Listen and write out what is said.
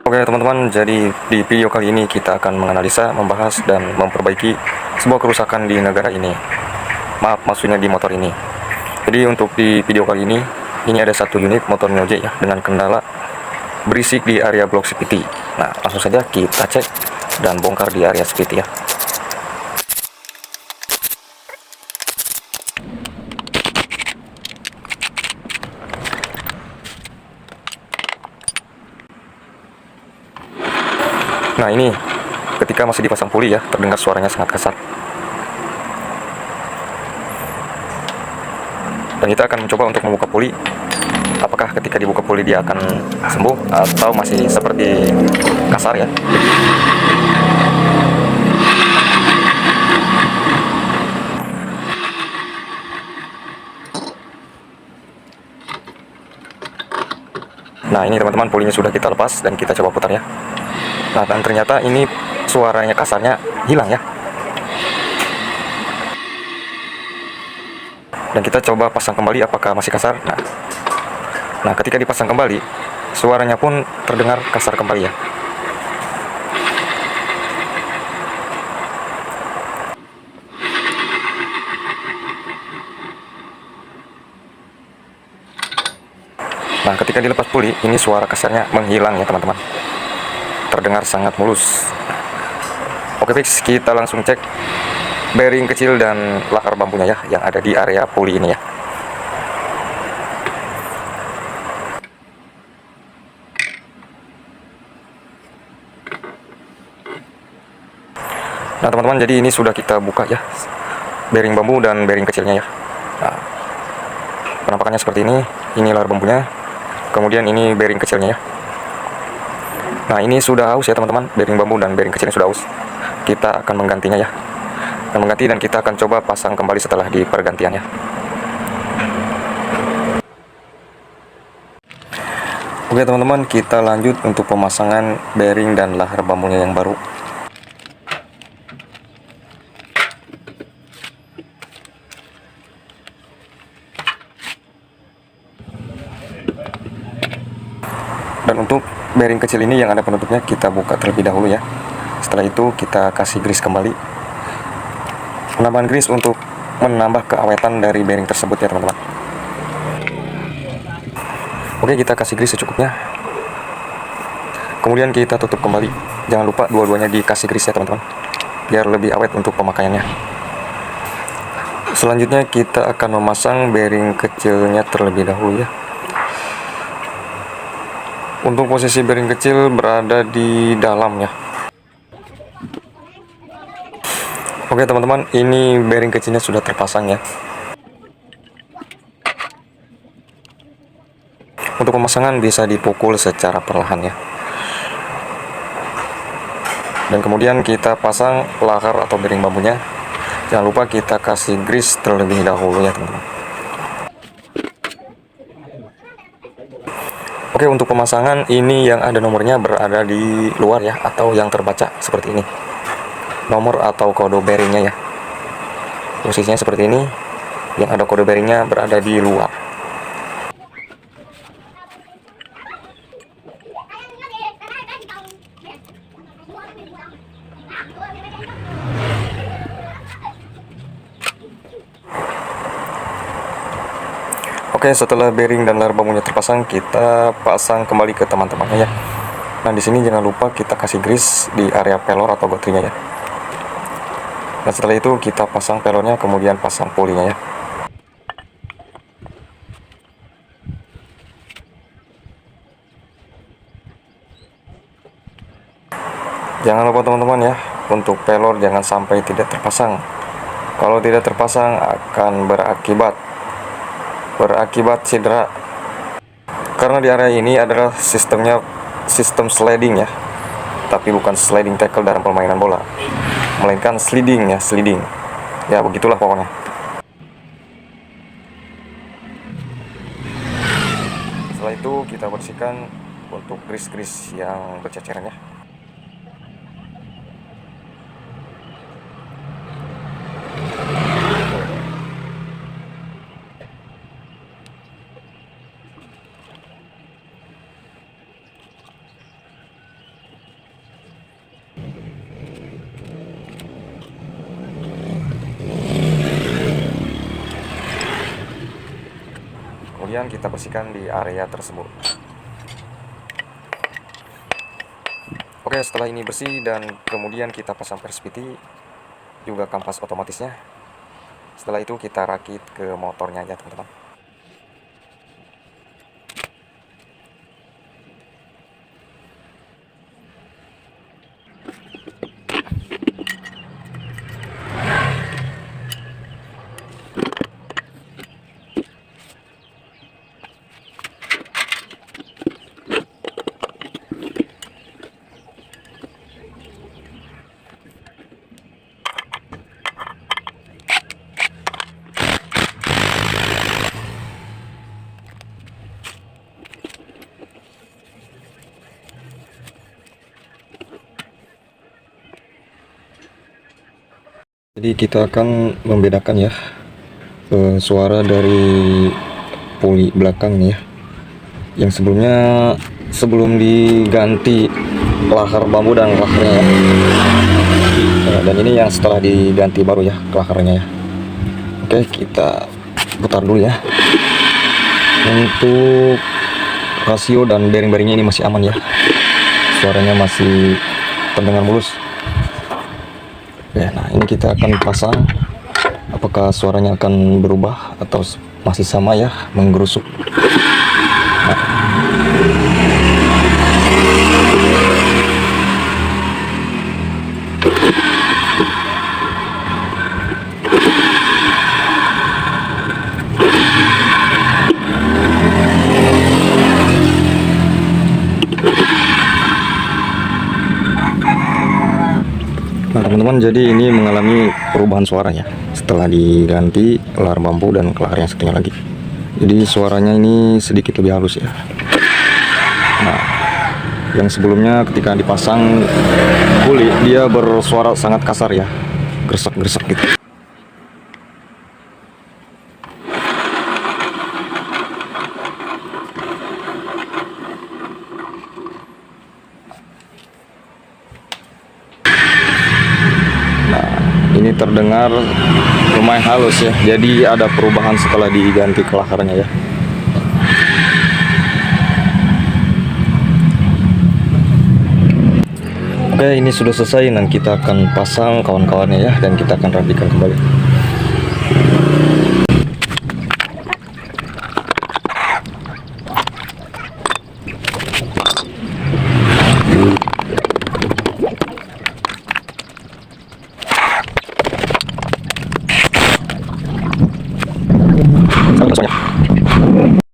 Oke teman-teman, jadi di video kali ini kita akan menganalisa, membahas, dan memperbaiki sebuah kerusakan di negara ini. Maaf, maksudnya di motor ini. Jadi untuk di video kali ini ada satu unit motor Mio J ya, dengan kendala berisik di area blok CVT. Nah, langsung saja kita cek dan bongkar di area CVT ya. Nah ini ketika masih dipasang puli ya, terdengar suaranya sangat kasar. Dan kita akan mencoba untuk membuka puli. Apakah ketika dibuka puli dia akan sembuh atau masih seperti kasar ya. Nah ini teman-teman, pulinya sudah kita lepas dan kita coba putar ya. Nah, dan ternyata ini suaranya kasarnya hilang ya. Dan kita coba pasang kembali apakah masih kasar. Nah, ketika dipasang kembali, suaranya pun terdengar kasar kembali ya. Nah, ketika dilepas puli, ini suara kasarnya menghilang ya teman-teman. Terdengar sangat mulus. Oke fix, kita langsung cek bearing kecil dan lakar bambunya ya, yang ada di area puli ini ya. Nah teman-teman, jadi ini sudah kita buka ya, bearing bambu dan bearing kecilnya ya. Nah, penampakannya seperti ini. Ini lakar bambunya, kemudian ini bearing kecilnya ya. Nah ini sudah aus ya teman-teman, bearing bambu dan bearing kecilnya sudah aus. Kita akan menggantinya ya, dan kita akan coba pasang kembali setelah di pergantian ya. Oke teman-teman, kita lanjut untuk pemasangan bearing dan lahar bambunya yang baru. Dan untuk bearing kecil ini yang ada penutupnya kita buka terlebih dahulu ya. Setelah itu kita kasih grease kembali. Penambahan grease untuk menambah keawetan dari bearing tersebut ya teman-teman. Oke, kita kasih grease secukupnya. Kemudian kita tutup kembali. Jangan lupa dua-duanya dikasih grease ya teman-teman, biar lebih awet untuk pemakaiannya. Selanjutnya kita akan memasang bearing kecilnya terlebih dahulu ya. Untuk posisi bearing kecil berada di dalam ya. Oke teman-teman, ini bearing kecilnya sudah terpasang ya. Untuk pemasangan bisa dipukul secara perlahan ya. Dan kemudian kita pasang lakar atau bearing bambunya. Jangan lupa kita kasih grease terlebih dahulu ya teman-teman. Oke, untuk pemasangan ini yang ada nomornya berada di luar ya, atau yang terbaca seperti ini. Nomor atau kode bearingnya ya. Posisinya seperti ini. Yang ada kode bearingnya berada di luar. Oke, setelah bearing dan lahar bambunya terpasang, kita pasang kembali ke teman-temannya ya. Nah, di sini jangan lupa kita kasih grease di area pelor atau gotrinya ya. Nah, setelah itu kita pasang pelornya, kemudian pasang pulinya ya. Jangan lupa teman-teman ya, untuk pelor jangan sampai tidak terpasang. Kalau tidak terpasang akan berakibat cedera, karena di area ini adalah sistem sliding ya, tapi bukan sliding tackle dalam permainan bola, melainkan sliding ya, begitulah pokoknya. Setelah itu kita bersihkan untuk grease yang berceceran ya. kemudian kita bersihkan di area tersebut. Oke, setelah ini bersih dan kemudian kita pasang perspeedy juga kampas otomatisnya. Setelah itu kita rakit ke motornya aja teman-teman. Jadi kita akan membedakan ya suara dari puli belakang nih ya. Yang sebelumnya sebelum diganti lahar bambu dan laharnya ya. Dan ini yang setelah diganti baru ya laharnya ya. Oke, kita putar dulu ya. Untuk rasio dan bearing-bearingnya ini masih aman ya. Suaranya masih terdengar mulus. Ya, nah ini kita akan pasang, apakah suaranya akan berubah atau masih sama ya, menggerusuk. Nah teman-teman, jadi ini mengalami perubahan suara ya setelah diganti lahar bambu dan lahar yang satunya lagi. Jadi suaranya ini sedikit lebih halus ya. Nah, yang sebelumnya ketika dipasang puli dia bersuara sangat kasar ya, gresek-gresek gitu. Ini terdengar lumayan halus ya, jadi ada perubahan setelah diganti ke laharnya ya. Oke, ini sudah selesai dan kita akan pasang kawan-kawannya ya, dan kita akan rapikan kembali.